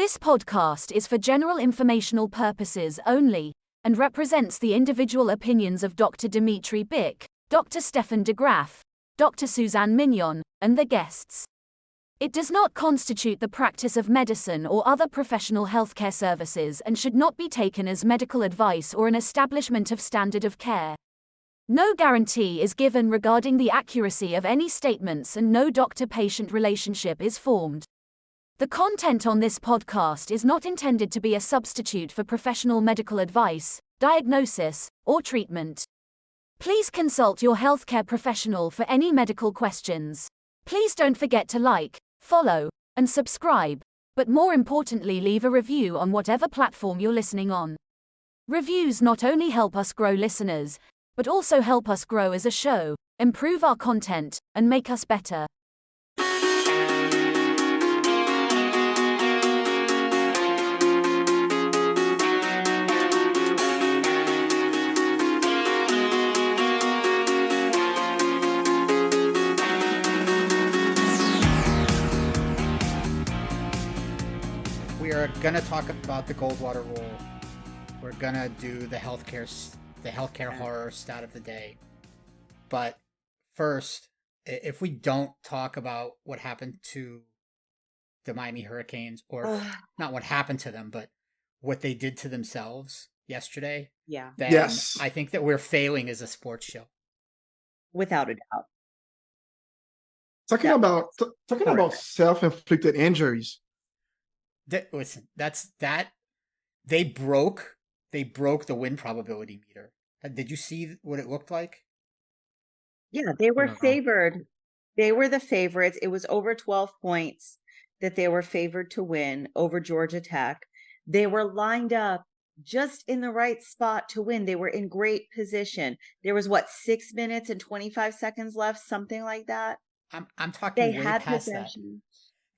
This podcast is for general informational purposes only and represents the individual opinions of Dr. Dmitry Bick, Dr. Stefan de Graaf, Dr. Suzanne Mignon, and the guests. It does not constitute the practice of medicine or other professional healthcare services and should not be taken as medical advice or an establishment of standard of care. No guarantee is given regarding the accuracy of any statements and no doctor-patient relationship is formed. The content on this podcast is not intended to be a substitute for professional medical advice, diagnosis, or treatment. Please consult your healthcare professional for any medical questions. Please don't forget to like, follow, and subscribe, but more importantly, leave a review on whatever platform you're listening on. Reviews not only help us grow listeners, but also help us grow as a show, improve our content, and make us better. We are gonna talk about the Goldwater Rule. We're gonna do the healthcare horror stat of the day. But first, if we don't talk about what happened to the Miami Hurricanes, or not what happened to them, but what they did to themselves yesterday, then Yes. I think that we're failing as a sports show. Without a doubt. Talking about self-inflicted injuries. Listen, they broke the win probability meter. Did you see what it looked like? Yeah, they were No. favored. They were the favorites. It was over 12 points that they were favored to win over Georgia Tech. They were lined up just in the right spot to win. They were in great position. There was 6 minutes and 25 seconds left, something like that. I'm talking They way had past that. possession.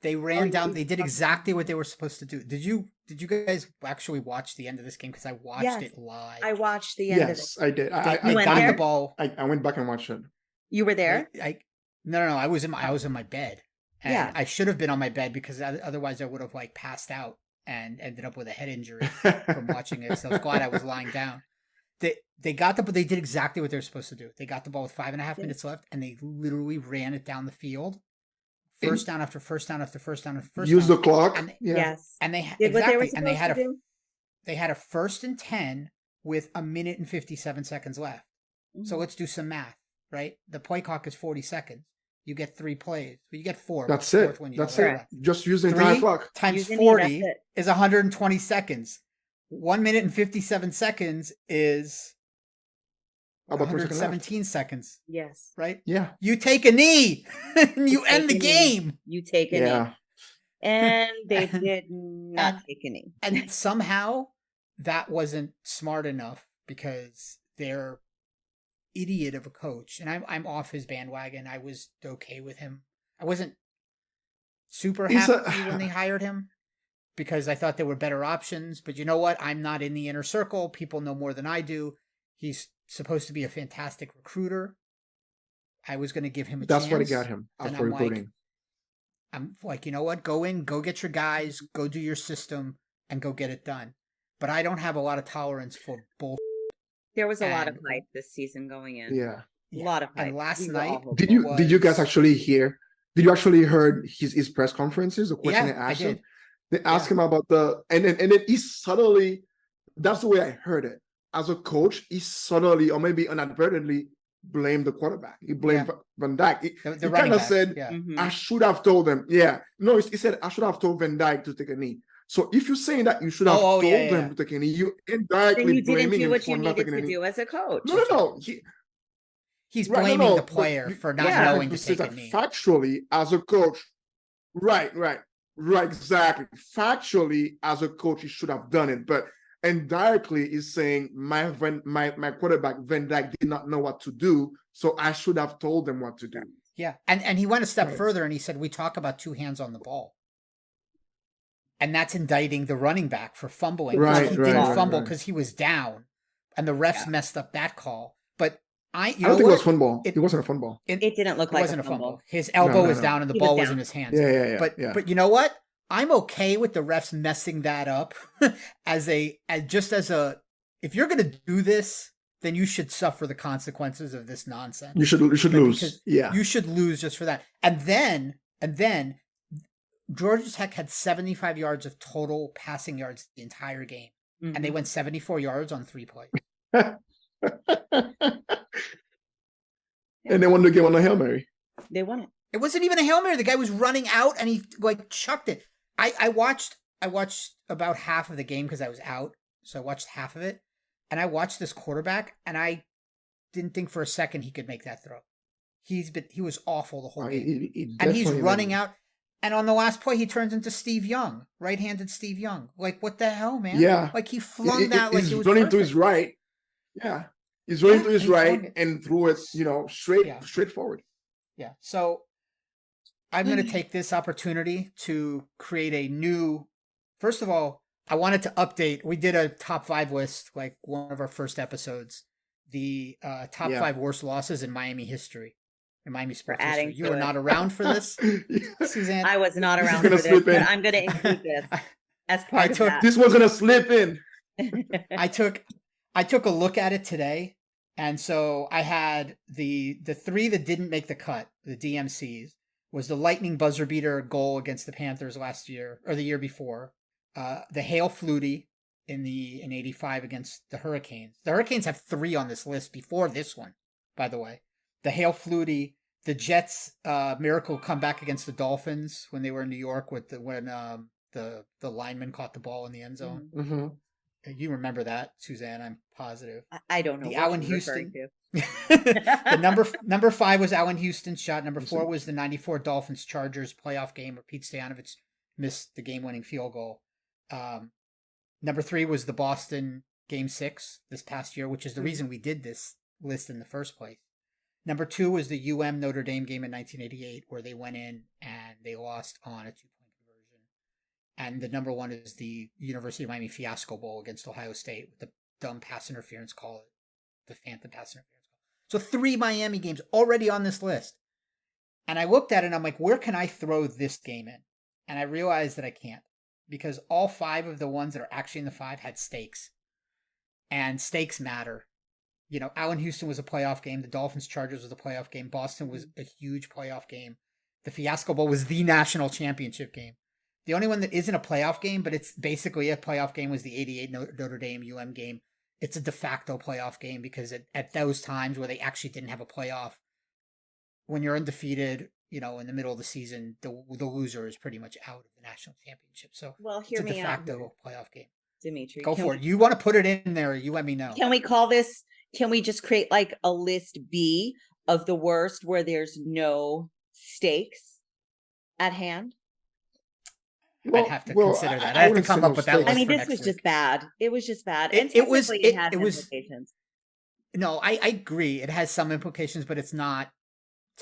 They ran down. They did exactly what they were supposed to do. Did you guys actually watch the end of this game? Because I watched it live. I watched the end of it. Yes, I did. They You went got there? the ball. I went back and watched it. You were there? No. I was in my bed. And Yeah. I should have been on my bed because otherwise I would have passed out and ended up with a head injury from watching it. So I was glad I was lying down. They got but they did exactly what they were supposed to do. They got the ball with 5.5 minutes left, and they literally ran it down the field. First down after first down after first down after first Use down. the clock. Yes. And they Did what they were exactly, and they had supposed to do? they had a 1st and 10 with 1 minute and 57 seconds left. So let's do some math, right? The play clock is 40 seconds. You get 3 plays. Well, you get 4. That's The it. fourth one, That's know, it. whatever. Just use the 3 entire clock. times Using 40 that's it. is 120 seconds. 1 minute and 57 seconds is About 3 seconds left. 117 seconds, Yes. right? Yeah. You take a knee and you end the take a knee. game. You take a knee. Yeah. And they did not take a knee. And somehow that wasn't smart enough because they're idiot of a coach. And I'm off his bandwagon. I was okay with him. I wasn't super happy when they hired him because I thought there were better options. But you know what? I'm not in the inner circle. People know more than I do. He's supposed to be a fantastic recruiter. I was going to give him a chance. That's what got him And after recruiting. I'm like, you know what? Go in, go get your guys, go do your system, and go get it done. But I don't have a lot of tolerance for bull. There was a lot of And- hype this season going in. Yeah. A lot of hype. And last We were night, all hopeful. Did you guys actually hear? Did you actually heard his press conferences? The question Yeah, they I asked him. did. They asked him about and then he subtly. That's the way I heard it. As a coach, he subtly or maybe inadvertently blamed the quarterback. He blamed Van Dyke. He The kind running of back, said, yeah. Mhm. I should have told them. Yeah. No, he said, I should have told Van Dyke to take a knee. So if you're saying that you should have told them to take a knee, you Then indirectly you didn't blaming do him what for you not needed taking a to knee. do as a coach. No. He's Right, blaming the but player for not yeah, knowing to say take a that knee. Factually, as a coach, right, exactly. Factually, as a coach, he should have done it, but indirectly, is saying my quarterback Van Dyke did not know what to do, so I should have told them what to do. Yeah, and he went a step Right. further and he said, we talk about 2 hands on the ball. And that's indicting the running back for fumbling. Right, He right, didn't right, fumble right. because he was down, and the refs messed up that call. But I don't think it was fun ball. It wasn't a fun ball. It didn't look It like wasn't a fumble. His elbow No, was no. down and the He was ball was down. in his hands. Yeah. But you know what? I'm okay with the refs messing that up if you're going to do this, then you should suffer the consequences of this nonsense. You should lose. Yeah. You should lose just for that. And then Georgia Tech had 75 yards of total passing yards the entire game. Mm-hmm. And they went 74 yards on 3 plays. And they won the game on a Hail Mary. They won it. It wasn't even a Hail Mary. The guy was running out and he chucked it. I watched about half of the game because I was out. So I watched half of it. And I watched this quarterback and I didn't think for a second he could make that throw. He was awful the whole game. And he's running out. And on the last play, he turns into Steve Young, right-handed Steve Young. Like, what the hell, man? Yeah. Like, he flung that like it was running perfect. to his right. Yeah. He's running to his right and threw it, straight forward. Yeah. So I'm going to take this opportunity to create a new, first of all, I wanted to update. We did a top 5 list, like one of our first episodes, the top 5 worst losses in Miami history. In Miami sports history. You were not around for this, Suzanne. I was not around for this, but I'm going to include this as part of that. This was going to slip in. I took a look at it today, and so I had the 3 that didn't make the cut, the DMCs, was the lightning buzzer beater goal against the Panthers last year or the year before, the Hail Flutie in 85 against the Hurricanes. The Hurricanes have 3 on this list before this one, by the way. The Hail Flutie, the Jets' miracle comeback against the Dolphins when they were in New York when the lineman caught the ball in the end zone. Mm-hmm. You remember that, Suzanne? I'm positive. I don't know. The Allen Houston. The number 5 was Allen Houston's shot. Number 4 was the 94 Dolphins Chargers playoff game where Pete Stoyanovich missed the game-winning field goal. Number 3 was the Boston Game 6 this past year, which is the reason we did this list in the first place. Number 2 was the Notre Dame game in 1988, where they went in and they lost on a 2-point conversion. And the number 1 is the University of Miami Fiasco Bowl against Ohio State with the dumb pass interference call, the phantom pass interference call. So 3 Miami games already on this list. And I looked at it and I'm like, where can I throw this game in? And I realized that I can't, because all 5 of the ones that are actually in the 5 had stakes. And stakes matter. Allen Houston was a playoff game. The Dolphins Chargers was a playoff game. Boston was a huge playoff game. The Fiasco Bowl was the national championship game. The only one that isn't a playoff game, but it's basically a playoff game, was the 88 Notre Dame UM game. It's a de facto playoff game because at those times where they actually didn't have a playoff, when you're undefeated, in the middle of the season, the loser is pretty much out of the national championship. So hear me out. It's a de facto playoff game. Dmitry, go for it. You want to put it in there? You let me know. Can we call this? Can we just create like a list B of the worst where there's no stakes at hand? I'd have to consider that. I have to come up with that list. I mean, this was just bad. It was just bad. And it was implications. No, I agree. It has some implications, but it's not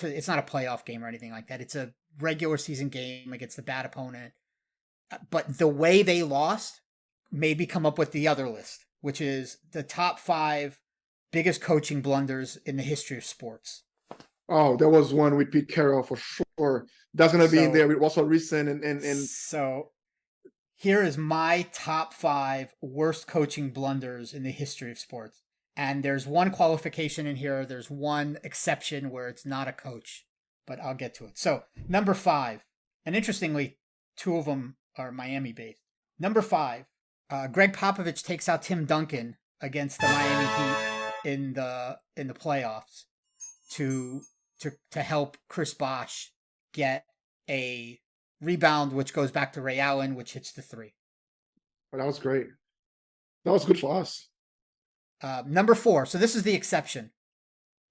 a playoff game or anything like that. It's a regular season game against a bad opponent. But the way they lost made me come up with the other list, which is the top 5 biggest coaching blunders in the history of sports. Oh, there was one with Pete Carroll for sure. That's going to be in there with Russell Wilson and. So here is my top 5 worst coaching blunders in the history of sports. And there's one qualification in here. There's one exception where it's not a coach, but I'll get to it. So number 5, and interestingly, 2 of them are Miami based. Number 5, Greg Popovich takes out Tim Duncan against the Miami Heat in the playoffs to help Chris Bosh get a rebound, which goes back to Ray Allen, which hits the 3. Well, that was great. That was good for us. Number 4. So this is the exception.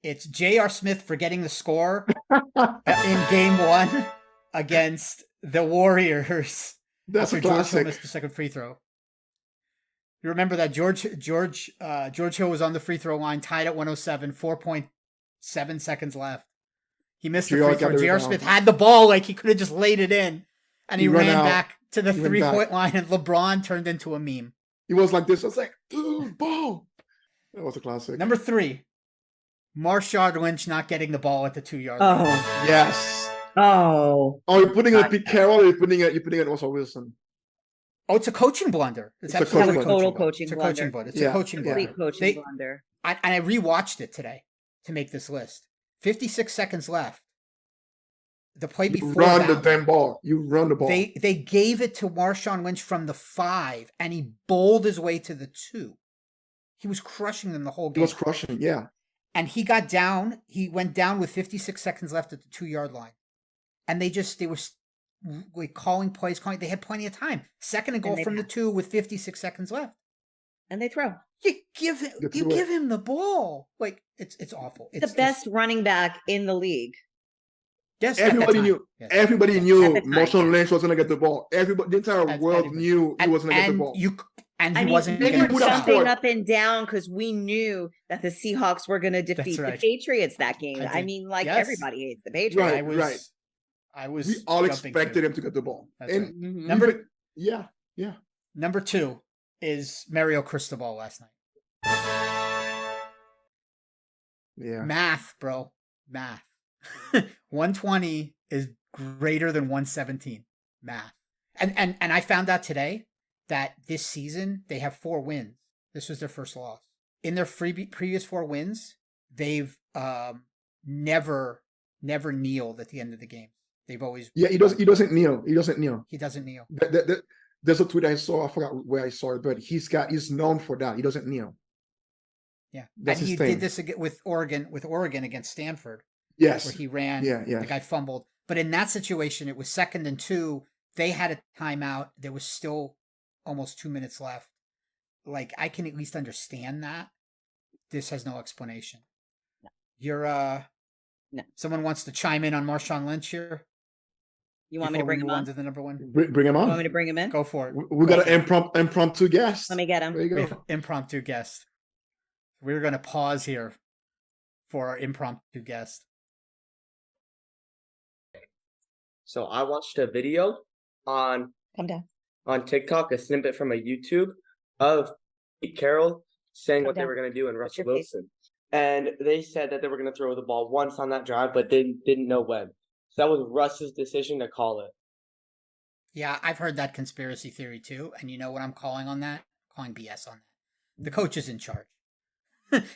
It's J.R. Smith forgetting the score in game 1 against the Warriors. That's a classic. George Hill missed the second free throw. You remember that George Hill was on the free throw line, tied at 107, 4.7 seconds left. He missed the free throw. J.R. Smith had the ball, like he could have just laid it in, and he ran back to the 3-point line, and LeBron turned into a meme. He was like this. I was like, dude, ball. That was a classic. Number 3, Marshawn Lynch not getting the ball at the 2-yard line. Oh, yes. Oh, Oh, you're putting it on Pete Carroll, or you're putting it on Russell Wilson? Oh, it's a coaching blunder. It's It's a absolutely coaching total blunder. coaching It's a blunder. coaching blunder. It's Yeah, a coaching yeah. blunder. complete coaching They- blunder. and I rewatched it today to make this list. 56 seconds left. The play You before run the that, damn ball. You run the ball. they gave it to Marshawn Lynch from the 5, and he bowled his way to the 2. He was crushing them the whole He game. was crushing. Yeah. And he got down. He went down with 56 seconds left at the 2-yard line. And they were like calling plays. They had plenty of time. Second and goal they from the 2 with 56 seconds left. And they throw. You give him the ball. Like it's awful. It's The best running back in the league. Yes, at that Everybody time. knew. Yes. Everybody At knew the time, Marshawn Lynch was gonna get the ball. Everybody, the entire That's world everybody. knew he was gonna get the ball. And I he mean, wasn't we Maybe going were would have jumping scored. up and down because we knew that the Seahawks were going to defeat right. the Patriots that game. I I did. mean, like Yes. everybody hates the Patriots. Right. I was. We all jumping expected too. him to get the ball. That's And right. Mhm. Number yeah. number 2 is Mario Cristobal last night. Yeah. Math, bro. Math. 120 is greater than 117. Math. And I found out today that this season they have 4 wins. This was their first loss. In their previous 4 wins, they've never kneeled at the end of the game. They've always Yeah, he doesn't kneel. He doesn't kneel. He doesn't kneel. There's a tweet I saw. I forgot where I saw it, but he's known for that. He doesn't kneel. Yeah, That's and his he thing. did this with Oregon against Stanford, Yes. where he ran. Yeah. The guy fumbled, but in that situation, it was 2nd and 2. They had a timeout. There was still almost 2 minutes left. Like, I can at least understand that. This has no explanation. No. You're No. Someone wants to chime in on Marshawn Lynch here. You want me to bring him on on? to the number 1? Bring him You on. want me to bring him in? Go for it. We got an impromptu guest. Let me get There him. you We have go. impromptu guest. We're going to pause here for our impromptu guest. So I watched a video on Come down. TikTok, a snippet from a YouTube of Pete Carroll saying Come what they down. were going to do in What's Russell your face? Wilson. And they said that they were going to throw the ball once on that drive, but they didn't know when. So that was Russ's decision to call it. Yeah, I've heard that conspiracy theory too. And you know what I'm calling on that? I'm calling BS on that. The coach is in charge.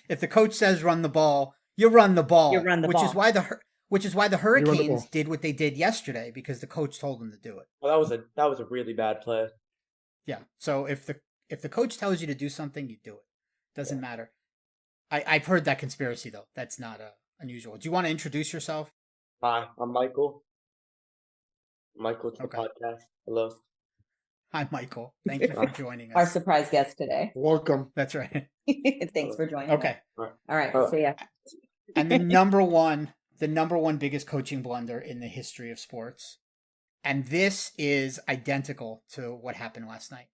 If the coach says run the ball, you run the ball. You run the which ball. Is why the ball. Hurricanes did what they did yesterday because the coach told them to do it. Well, that was a really bad play. Yeah. So if the coach tells you to do something, you do it. Doesn't matter. I've heard that conspiracy though. That's not unusual. Do you want to introduce yourself? Hi, I'm Michael. Michael to the Okay. podcast. Hello. Hi, Michael. Thank you for joining us. Our surprise guest today. Welcome. That's right. Thanks for joining. Okay. All right. Oh. See ya. And the number one biggest coaching blunder in the history of sports. And this is identical to what happened last night.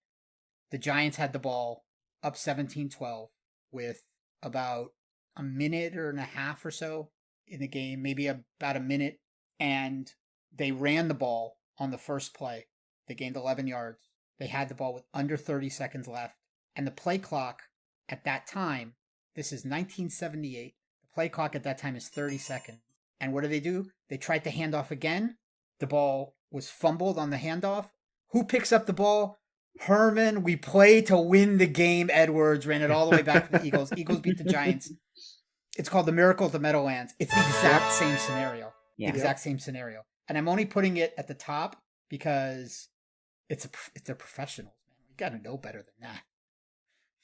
The Giants had the ball up 17-12 with about a minute and a half or so in the game, maybe about a minute. And they ran the ball on the first play. They gained 11 yards. They had the ball with under 30 seconds left. And the play clock at that time, this is 1978. The play clock at that time is 30 seconds. And what do? They tried to hand off again. The ball was fumbled on the handoff. Who picks up the ball? Herman. We play to win the game. Edwards ran it all the way back to the Eagles. Eagles beat the Giants. It's called the Miracle at the Meadowlands. It's the exact same scenario. Yeah. The exact same scenario. And I'm only putting it at the top because it's a professionals, man. You got to know better than that.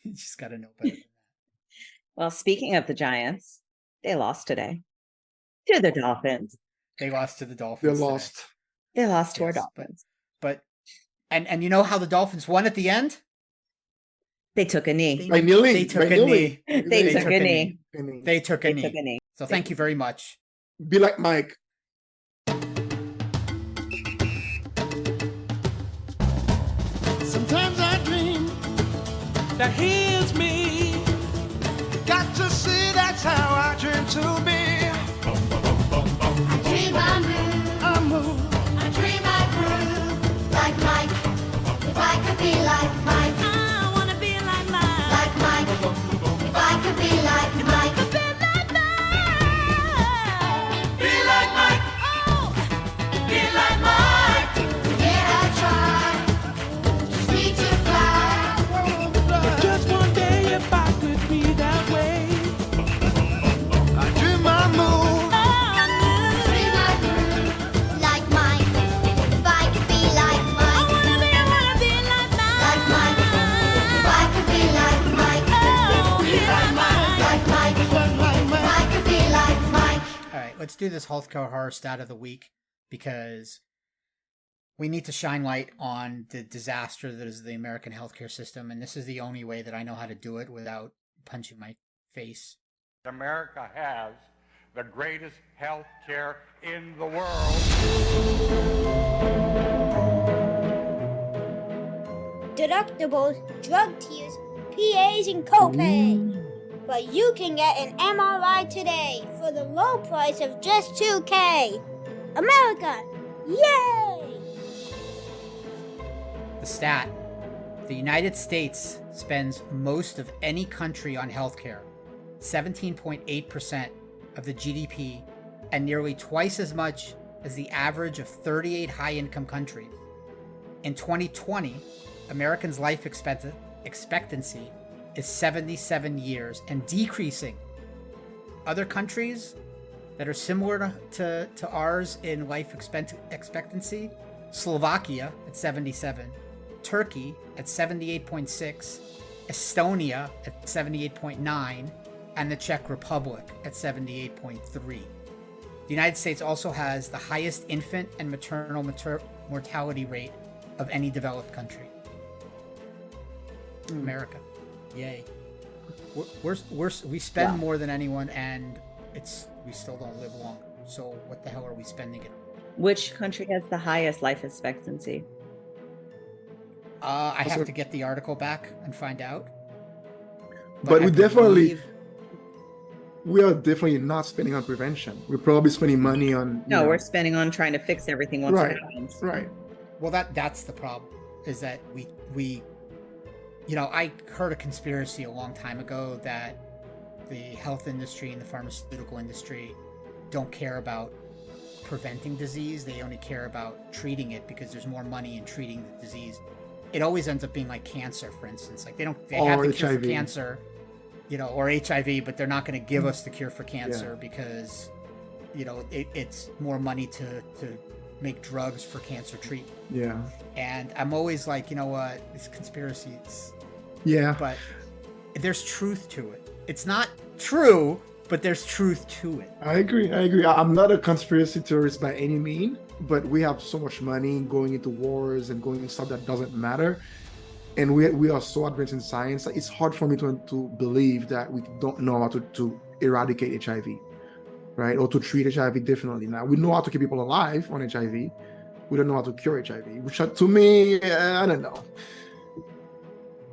You just got to know better than that. Well, speaking of the Giants, they lost today to the Dolphins. They lost to the They Dolphins. today. lost. They lost to our Yes, Dolphins. But and you know how the Dolphins won at the end? They took a knee. By kneeling. They took by a kneeling. knee. They took a knee. They took a They knee. took a knee. So thank you very much. Be like Mike. Sometimes I dream that he is me. Got to see that's how I dream to be. I dream I move, I move, I dream I groove, like Mike. If I could be like Mike, I wanna be like Mike. Like Mike, if I could be like Mike, be like Mike. be like Mike. Oh, let's do this healthcare horror stat of the week, because we need to shine light on the disaster that is the American healthcare system, and this is the only way that I know how to do it without punching my face. America has the greatest health care in the world. Deductibles, drug tiers, PAs, and copays. But you can get an MRI today for the low price of just $2K. America, yay! The stat: the United States spends most of any country on healthcare, 17.8% of the GDP, and nearly twice as much as the average of 38 high-income countries. In 2020, Americans' life expectancy is 77 years and decreasing. Other countries that are similar to ours in life expectancy: Slovakia at 77, Turkey at 78.6, Estonia at 78.9, and the Czech Republic at 78.3. The United States also has the highest infant and maternal mortality rate of any developed country. America, yay! We spend more than anyone, and we still don't live long. So what the hell are we spending it on? Which country has the highest life expectancy? I have to get the article back and find out. But we are definitely not spending on prevention. We're probably spending money on... No, we're spending on trying to fix everything once it happens. Right. Well, that's the problem, is that we I heard a conspiracy a long time ago that the health industry and the pharmaceutical industry don't care about preventing disease. They only care about treating it because there's more money in treating the disease. It always ends up being like cancer, for instance. Like they have the cure for cancer, or HIV, but they're not going to give us the cure for cancer because, it's more money to make drugs for cancer treatment. Yeah. And I'm always like, you know what, it's conspiracies. Yeah. But there's truth to it. It's not true, but there's truth to it. I agree. I'm not a conspiracy theorist by any means, but we have so much money going into wars and going into stuff that doesn't matter. And we are so advanced in science. It's hard for me to believe that we don't know how to eradicate HIV, right? Or to treat HIV differently. Now, we know how to keep people alive on HIV. We don't know how to cure HIV, which to me, I don't know.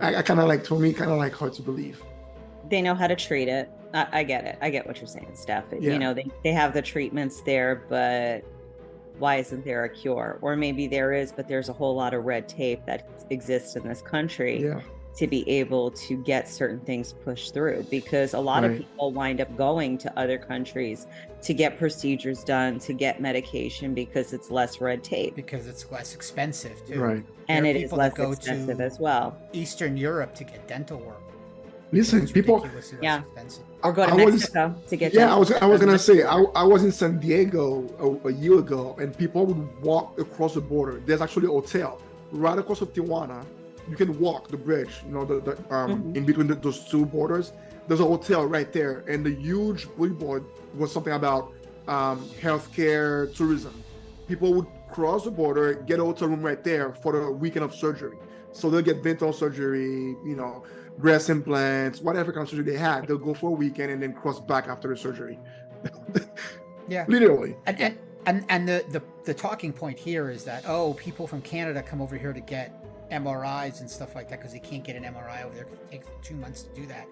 I kind of like hard to believe. They know how to treat it. I get it. I get what you're saying, Steph. Yeah. They have the treatments there, but why isn't there a cure? Or maybe there is, but there's a whole lot of red tape that exists in this country to be able to get certain things pushed through, because a lot of people wind up going to other countries to get procedures done, to get medication, because it's less red tape. Because it's less expensive too. Right. And it is less expensive as well. Eastern Europe to get dental work. Listen, people. Or go to Mexico to get. Yeah, I was gonna say I was in San Diego a year ago, and people would walk across the border. There's actually a hotel right across of Tijuana. You can walk the bridge, in between those two borders. There's a hotel right there, and the huge billboard was something about healthcare tourism. People would cross the border, get a hotel room right there for the weekend of surgery. So they'll get dental surgery, breast implants, whatever kind of surgery they had. They'll go for a weekend and then cross back after the surgery. Yeah, literally. And the talking point here is that people from Canada come over here to get MRIs and stuff like that because they can't get an MRI over there because it takes 2 months to do that.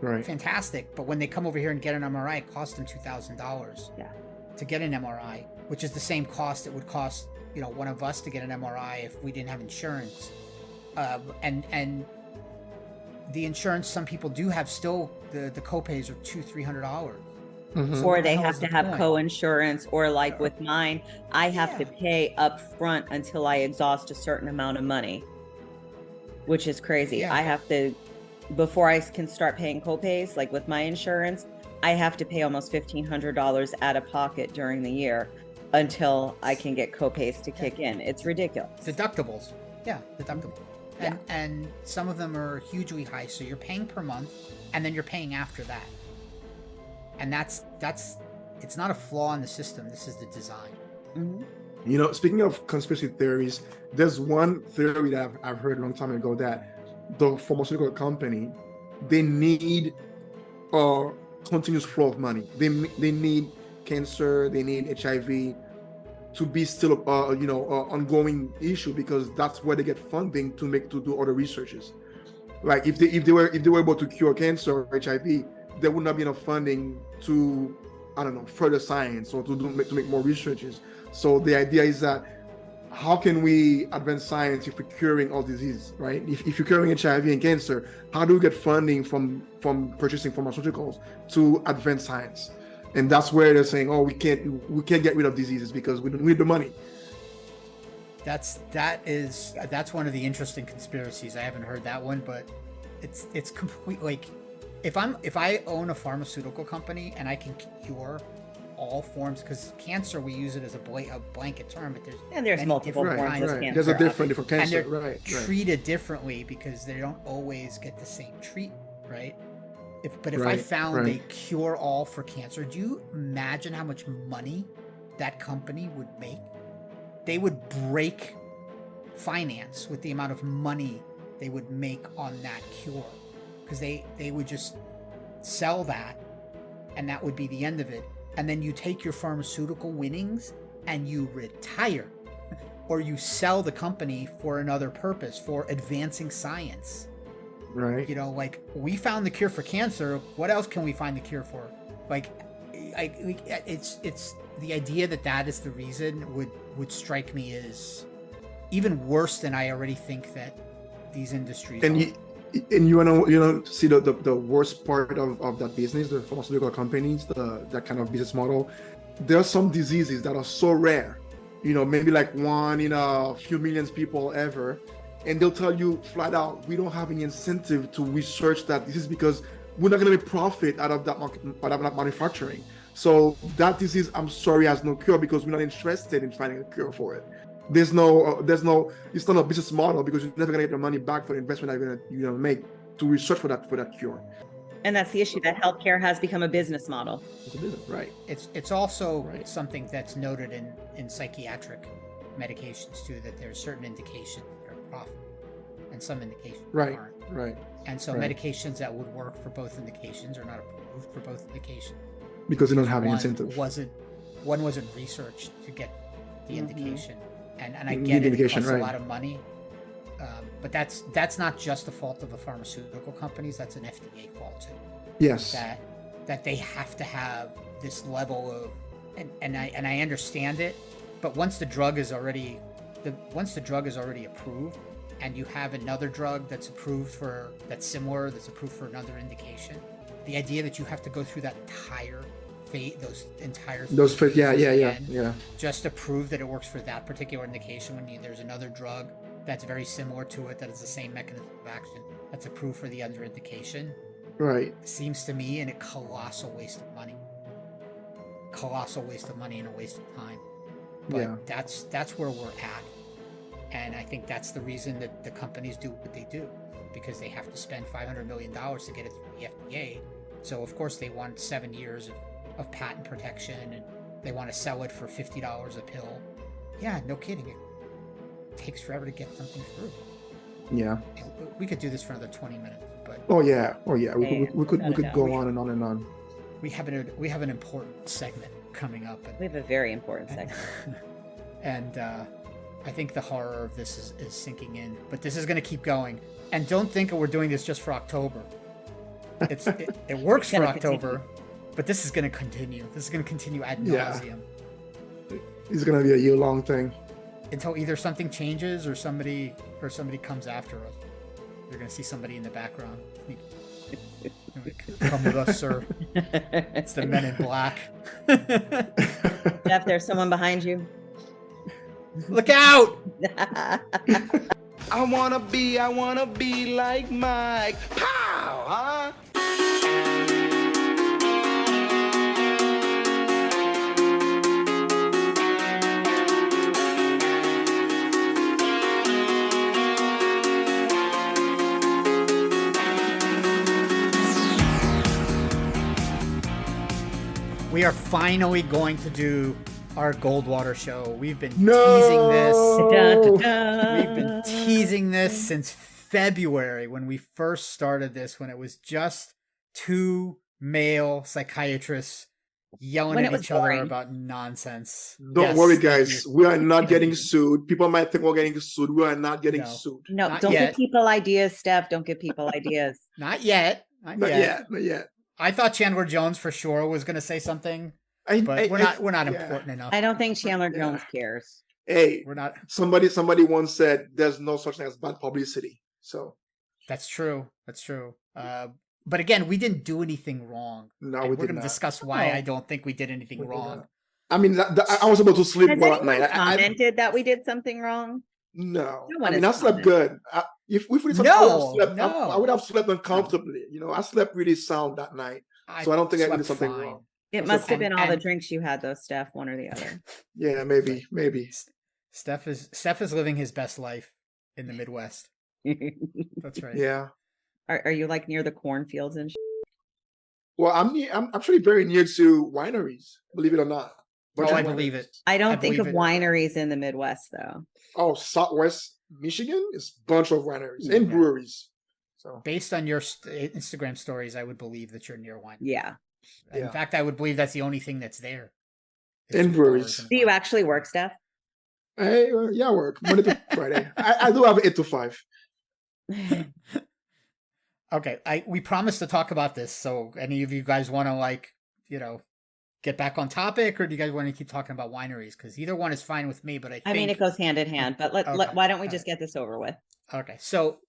Right. Fantastic. But when they come over here and get an MRI, it costs them $2,000 to get an MRI, which is the same cost it would cost, one of us to get an MRI if we didn't have insurance. And the insurance, some people do have still, the copays are $200-300. Mm-hmm. So or they have to have co-insurance, or like with mine, I have to pay up front until I exhaust a certain amount of money, which is crazy. I have to, before I can start paying copays, like with my insurance, I have to pay almost $1,500 out of pocket during the year until I can get copays to kick in. It's ridiculous. Deductibles. And some of them are hugely high, so you're paying per month and then you're paying after that. And that's it's not a flaw in the system. This is the design. Mhm. You know, speaking of conspiracy theories, there's one theory that I've heard a long time ago, that the pharmaceutical company, they need a continuous flow of money. They need cancer, they need HIV to be still ongoing issue, because that's where they get funding to do other researches. Like if they were able to cure cancer or HIV, there would not be enough funding to, I don't know, further science or to make more researches. So the idea is that, how can we advance science if we're curing all diseases, right? If you're curing HIV and cancer, how do we get funding from purchasing pharmaceuticals to advance science? And that's where they're saying, oh, we can't get rid of diseases because we don't need the money. That's one of the interesting conspiracies. I haven't heard that one, but it's complete. Like, if I own a pharmaceutical company and I can cure all forms, because cancer, we use it as a blanket term, but there's multiple different forms kinds of of cancer. There's a different cancer, and they're right? treated differently because they don't always get the same treatment, right? If I Right, found right. a cure all for cancer, do you imagine how much money that company would make? They would break finance with the amount of money they would make on that cure, because they would just sell that, and that would be the end of it. And then you take your pharmaceutical winnings and you retire, or you sell the company for another purpose, for advancing science. Right. You know, like, we found the cure for cancer. What else can we find the cure for? Like, it's the idea that is the reason would strike me as even worse than I already think that these industries And are. you wanna see the worst part of that business, the pharmaceutical companies, that kind of business model. There are some diseases that are so rare, maybe like one in a few million people ever, and they'll tell you flat out, we don't have any incentive to research that disease because we're not going to make profit out of that manufacturing. So that disease, I'm sorry, has no cure because we're not interested in finding a cure for it. It's not a business model because you're never gonna get your money back for the investment that you're gonna make to research for that cure. And that's the issue, that healthcare has become a business model. It's a business, right? It's also Right. something that's noted in psychiatric medications too, that there's certain indications that are profit and some indications Right, aren't. right. And so Right. medications that would work for both indications are not approved for both indications. Because they don't have an One incentive. One wasn't researched to get the indication, and I The get it indication, costs right. a lot of money, but that's not just the fault of the pharmaceutical companies. That's an FDA fault too. Yes. That they have to have this level of, and I understand it, but once the drug is already approved, and you have another drug that's approved that's approved for another indication, the idea that you have to go through that entire phases again, just to prove that it works for that particular indication, when there's another drug that's very similar to it that is the same mechanism of action that's approved for the other indication, Right. seems to me a colossal waste of money and a waste of time. But Yeah. that's where we're at, and I think that's the reason that the companies do what they do, because they have to spend $500 million to get it through the FDA. So of course they want 7 years of patent protection, and they want to sell it for $50 a pill. Yeah, no kidding. It takes forever to get something through. Yeah. We could do this for another 20 minutes, but Oh yeah. We could without a go doubt. on and on and on. we have an important segment coming up, We have a very important segment. and I think the horror of this is sinking in. But this is going to keep going, and don't think we're doing this just for October. It works for gonna October, but this is going to continue. This is going to continue ad Yeah. nauseum It's gonna be a year-long thing. until either something changes or somebody comes after us. You're going to see somebody in the background. Come with us, sir. It's the Men in Black. Steph, there's someone behind you. Look out! I wanna be like Mike. Pow, huh? We are finally going to do our Goldwater show. We've been teasing this. We've been teasing this since February when we first started this, when it was just two male psychiatrists yelling at each other about nonsense. Don't worry, guys. We are not getting sued. People might think we're getting sued. We are not getting sued. No, Not don't yet. give people ideas, Steph. Don't give people ideas. Not yet. Not yet. I thought Chandler Jones for sure was going to say something, but we're not important enough. I don't think Chandler Jones cares. Hey, We're not. somebody once said there's no such thing as bad publicity. So That's true. But again, we didn't do anything wrong. no, And we we're did going to not. discuss why I don't think we did anything We did wrong. not. I mean, I was able to sleep Has well at anyone night. commented that we did something wrong? No, No one I mean, has I slept commented. good. If we did something, No, I would have slept uncomfortably. You know, I slept really sound that night. So I don't think I did slept something fine. wrong. It That's must have okay. been all the And- drinks you had, though, Steph. One or the other. Yeah, maybe. Steph is living his best life in the Midwest. That's right. Yeah. Are you like near the cornfields and? Well, I'm actually very near to wineries, believe it or not. Bunch Oh, of I believe wineries. it. I don't think of believe it. wineries in the Midwest, though. Oh, Southwest Michigan is a bunch of wineries and Yeah. breweries. So Based on your Instagram stories, I would believe that you're near wine. Yeah. In Yeah. fact, I would believe that's the only thing that's there. Is And bars breweries. and Do you wine. actually work, Steph? I work Monday to Friday. I do have 8 to 5. Okay, we promised to talk about this. So, any of you guys want to get back on topic, or do you guys want to keep talking about wineries? Because either one is fine with me. But I mean, it goes hand in hand. But Okay, why don't we all just get this over with? Okay, so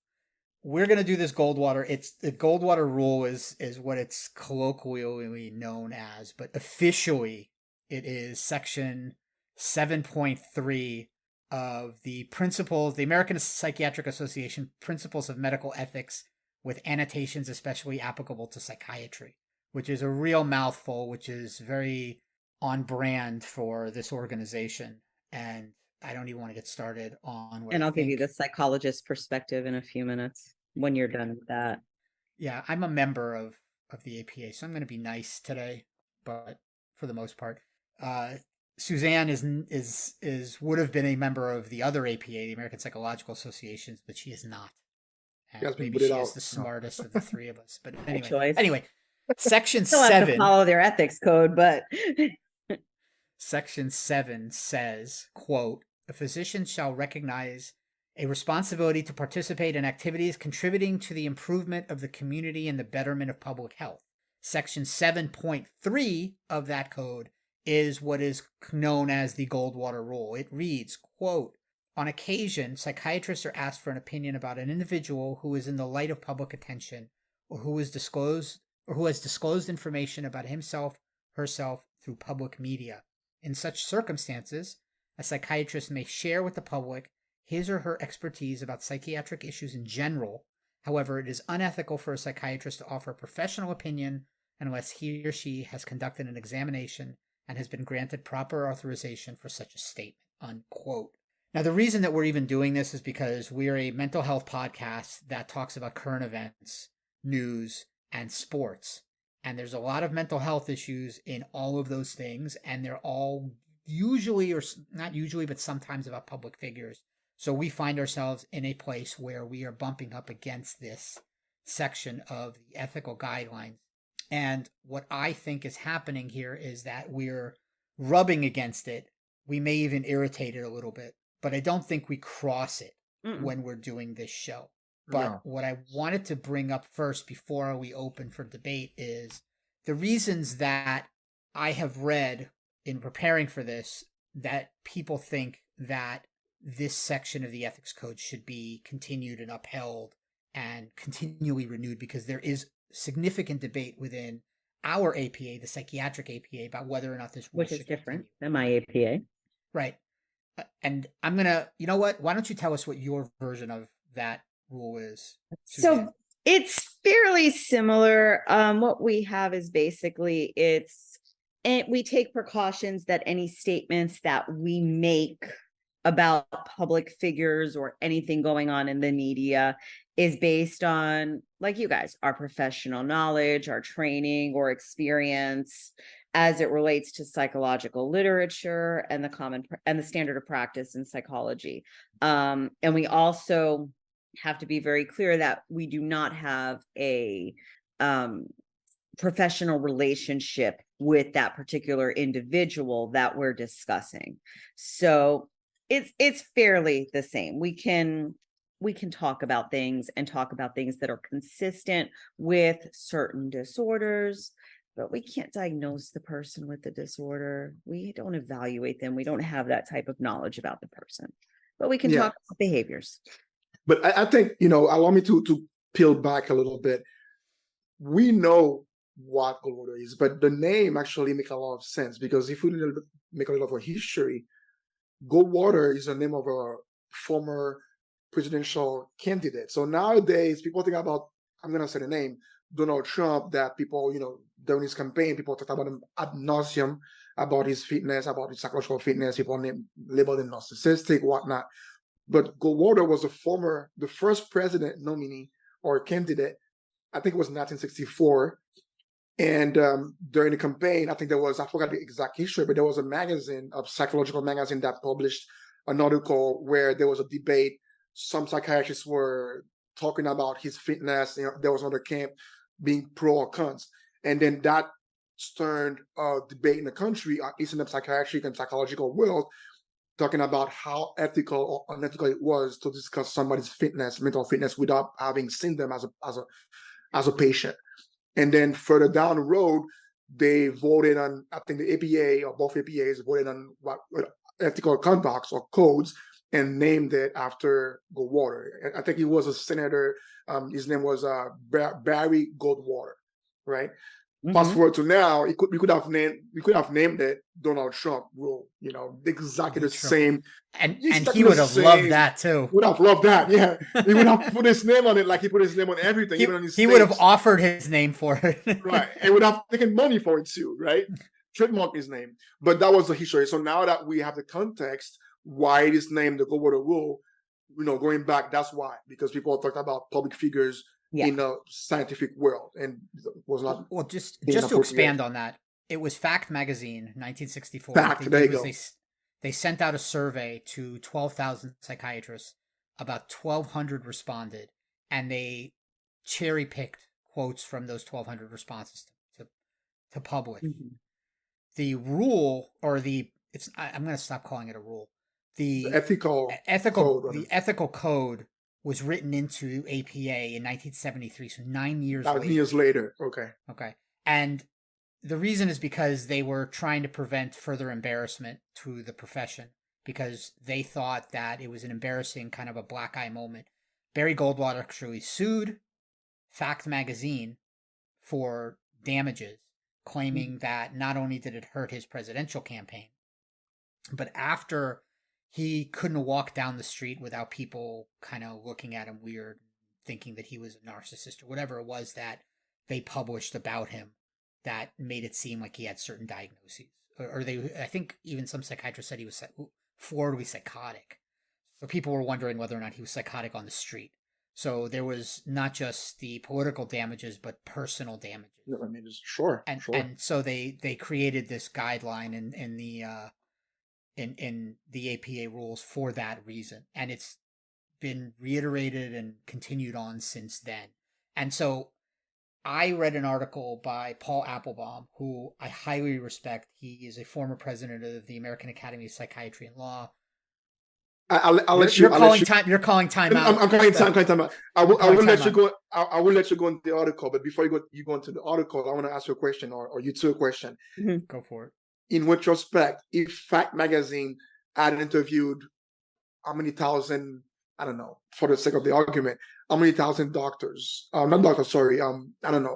we're gonna do this Goldwater. It's the Goldwater Rule is what it's colloquially known as, but officially it is section 7.3 of the principles, the American Psychiatric Association Principles of Medical Ethics, with annotations especially applicable to psychiatry, which is a real mouthful, which is very on brand for this organization. And I don't even want to get started on what And I I'll give you think. the psychologist perspective in a few minutes when you're done with that. Yeah, I'm a member of the APA, so I'm going to be nice today, but for the most part, Suzanne is would have been a member of the other APA, the American Psychological Associations, but she is not. And Yes, we maybe put it she out. is the smartest of the three of us. But choice. anyway, section Still have to 7. follow their ethics code, but Section 7 says, quote, "A physician shall recognize a responsibility to participate in activities contributing to the improvement of the community and the betterment of public health." Section 7.3 of that code is what is known as the Goldwater Rule. It reads, quote, "On occasion, psychiatrists are asked for an opinion about an individual who is in the light of public attention, or who has disclosed information about himself, herself through public media. In such circumstances, a psychiatrist may share with the public his or her expertise about psychiatric issues in general. However, it is unethical for a psychiatrist to offer a professional opinion unless he or she has conducted an examination and has been granted proper authorization for such a statement," unquote. Now, the reason that we're even doing this is because we're a mental health podcast that talks about current events, news, and sports. And there's a lot of mental health issues in all of those things, and they're all usually, or not usually, but sometimes about public figures. So we find ourselves in a place where we are bumping up against this section of the ethical guidelines. And what I think is happening here is that we're rubbing against it. We may even irritate it a little bit, but I don't think we cross it when we're doing this show. But No. what I wanted to bring up first before we open for debate is the reasons that I have read in preparing for this that people think that this section of the ethics code should be continued and upheld and continually renewed, because there is significant debate within our APA, the psychiatric APA, about whether or not this rule which is should different continue. than my APA. Right. And I'm going to, you know what? Why don't you tell us what your version of that rule is? Suzanne? So it's fairly similar. What we have is basically we take precautions that any statements that we make about public figures or anything going on in the media is based on, like you guys, our professional knowledge, our training or experience. as it relates to psychological literature and the standard of practice in psychology. And we also have to be very clear that we do not have a professional relationship with that particular individual that we're discussing. So it's fairly the same. We can talk about things that are consistent with certain disorders, but we can't diagnose the person with the disorder. We don't evaluate them. We don't have that type of knowledge about the person, but we can talk about behaviors. But I think, allow me to peel back a little bit. We know what Goldwater is, but the name actually makes a lot of sense, because if we make a little of a history, Goldwater is the name of a former presidential candidate. So nowadays, people think about, I'm going to say the name, Donald Trump, that people, during his campaign, people talk about him ad nauseum, about his fitness, about his psychological fitness, people labeled him narcissistic, whatnot. But Goldwater was the first president nominee or candidate, I think it was 1964. And during the campaign, I think there was, I forgot the exact history, but there was a psychological magazine that published an article where there was a debate. Some psychiatrists were talking about his fitness. There was another camp being pro or cons. And then that stirred a debate in the country, at least in the psychiatric and psychological world, talking about how ethical or unethical it was to discuss somebody's fitness, mental fitness, without having seen them as a patient. And then further down the road, they voted on, I think the APA or both APAs voted on what ethical conducts or codes and named it after Goldwater. I think he was a senator. His name was Barry Goldwater, right? Mm-hmm. Fast forward to now, we could have named it Donald Trump Rule. Exactly the same. And he would have loved that too. Would have loved that, yeah. He would have put his name on it, like he put his name on everything. He would have offered his name for it, right? And would have taken money for it too, right? Trademark his name. But that was the history. So now that we have the context, why it is named the Goldwater Rule, going back, that's why, because people talked about public figures in a scientific world, and it was not. Well, just to expand on that, it was Fact magazine, 1964. Fact, there you go. They sent out a survey to 12,000 psychiatrists. About 1,200 responded, and they cherry picked quotes from those 1,200 responses to publish. Mm-hmm. The rule, or I'm going to stop calling it a rule. The ethical code was written into APA in 1973, so 9 years later. 9 years later, okay. And the reason is because they were trying to prevent further embarrassment to the profession, because they thought that it was an embarrassing kind of a black eye moment. Barry Goldwater actually sued Fact magazine for damages, claiming that not only did it hurt his presidential campaign, but after he couldn't walk down the street without people kind of looking at him weird, thinking that he was a narcissist or whatever it was that they published about him that made it seem like he had certain diagnoses. I think even some psychiatrists said he was floridly psychotic. So people were wondering whether or not he was psychotic on the street. So there was not just the political damages, but personal damages. I mean, sure. And so they created this guideline in the APA rules for that reason. And it's been reiterated and continued on since then. And so I read an article by Paul Applebaum, who I highly respect. He is a former president of the American Academy of Psychiatry and Law. You're calling time out. I'm calling time out. I will let you go. I will let you go into the article. But before you go into the article, I want to ask you a question, or you two a question. Mm-hmm. Go for it. In retrospect, if Fact magazine had interviewed how many thousand, I don't know, for the sake of the argument, how many thousand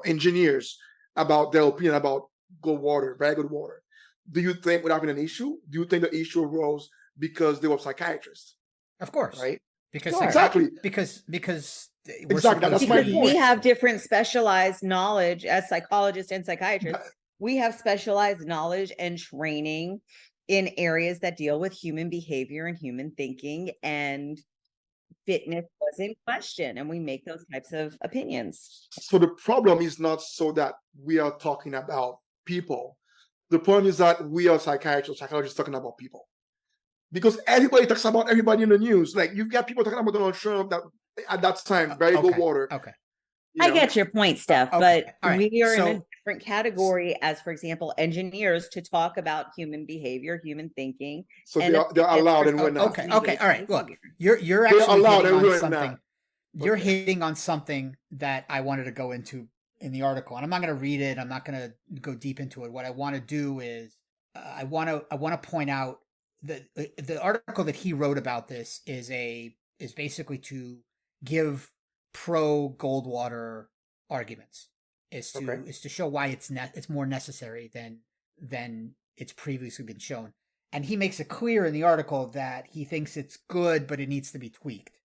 engineers about their opinion about Goldwater, very good water, do you think would have been an issue? Do you think the issue arose because they were psychiatrists? Of course, right? Because exactly because exactly that's my point. We have different specialized knowledge as psychologists and psychiatrists. We have specialized knowledge and training in areas that deal with human behavior and human thinking, and fitness was in question, and we make those types of opinions. So the problem is not so that we are talking about people. The point is that we are psychologists talking about people. Because everybody talks about everybody in the news. Like, you've got people talking about Donald Trump that at that time, Barry Goldwater. Okay. I get your point, Steph, but right. we are in a different category as, for example, engineers to talk about human behavior, human thinking. So they're allowed and we're not. Okay. All right. Look, you're actually allowed hitting and we're on something. not. You're hitting on something that I wanted to go into in the article, and I'm not going to read it. I'm not going to go deep into it. What I want to do is I want to point out the article that he wrote about this is basically to give pro Goldwater arguments, is to show why it's more necessary than it's previously been shown. And he makes it clear in the article that he thinks it's good, but it needs to be tweaked.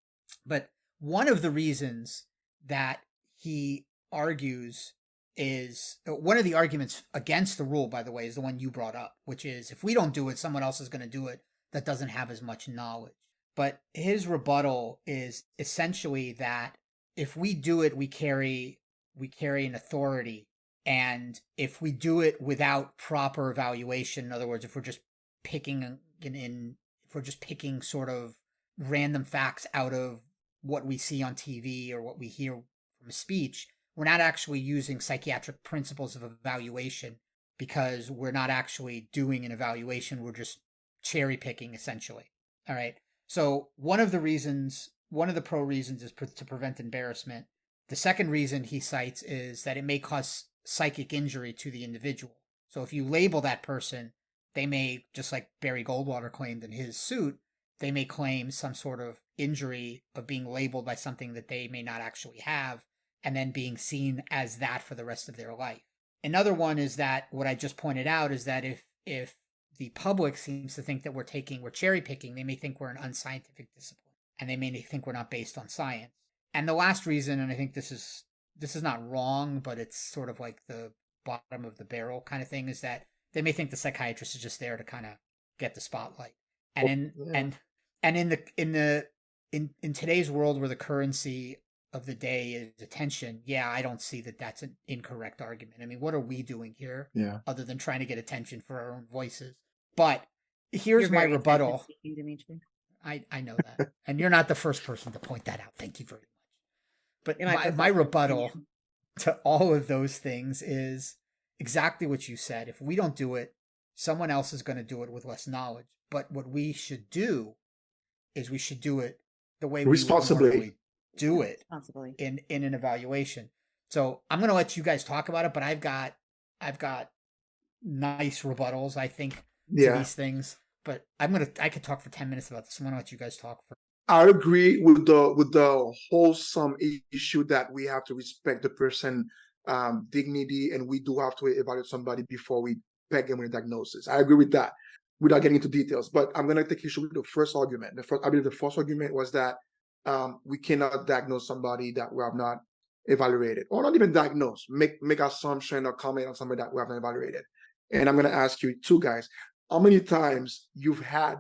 But one of the reasons that he argues is one of the arguments against the rule, by the way, is the one you brought up, which is if we don't do it, someone else is going to do it that doesn't have as much knowledge. But his rebuttal is essentially that if we do it, we carry an authority. And if we do it without proper evaluation, in other words, if we're just picking sort of random facts out of what we see on TV or what we hear from a speech, we're not actually using psychiatric principles of evaluation because we're not actually doing an evaluation. We're just cherry picking, essentially. All right. So one of the pro reasons is to prevent embarrassment. The second reason he cites is that it may cause psychic injury to the individual. So if you label that person, they may, just like Barry Goldwater claimed in his suit, they may claim some sort of injury of being labeled by something that they may not actually have, and then being seen as that for the rest of their life. Another one is that what I just pointed out is that if the public seems to think that we're cherry picking, they may think we're an unscientific discipline, and they may think we're not based on science. And the last reason, and I think this is not wrong, but it's sort of like the bottom of the barrel kind of thing, is that they may think the psychiatrist is just there to kind of get the spotlight. And in today's world where the currency of the day is attention, I don't see that that's an incorrect argument. I mean, what are we doing here other than trying to get attention for our own voices? But here's my rebuttal. Dmitry. I know that. And you're not the first person to point that out. Thank you very much. But my rebuttal to all of those things is exactly what you said. If we don't do it, someone else is going to do it with less knowledge. But what we should do is we should do it the way we responsibly do it in an evaluation. So I'm going to let you guys talk about it, but I've got nice rebuttals, I think, to these things. But I could talk for 10 minutes about this. I'm going to let you guys talk for. I agree with the wholesome issue that we have to respect the person dignity, and we do have to evaluate somebody before we peg them with a diagnosis. I agree with that without getting into details. But I'm going to take issue with the first argument. I believe the first argument was that we cannot diagnose somebody that we have not evaluated, or not even diagnose, make assumption or comment on somebody that we have not evaluated. And I'm going to ask you two guys, how many times you've had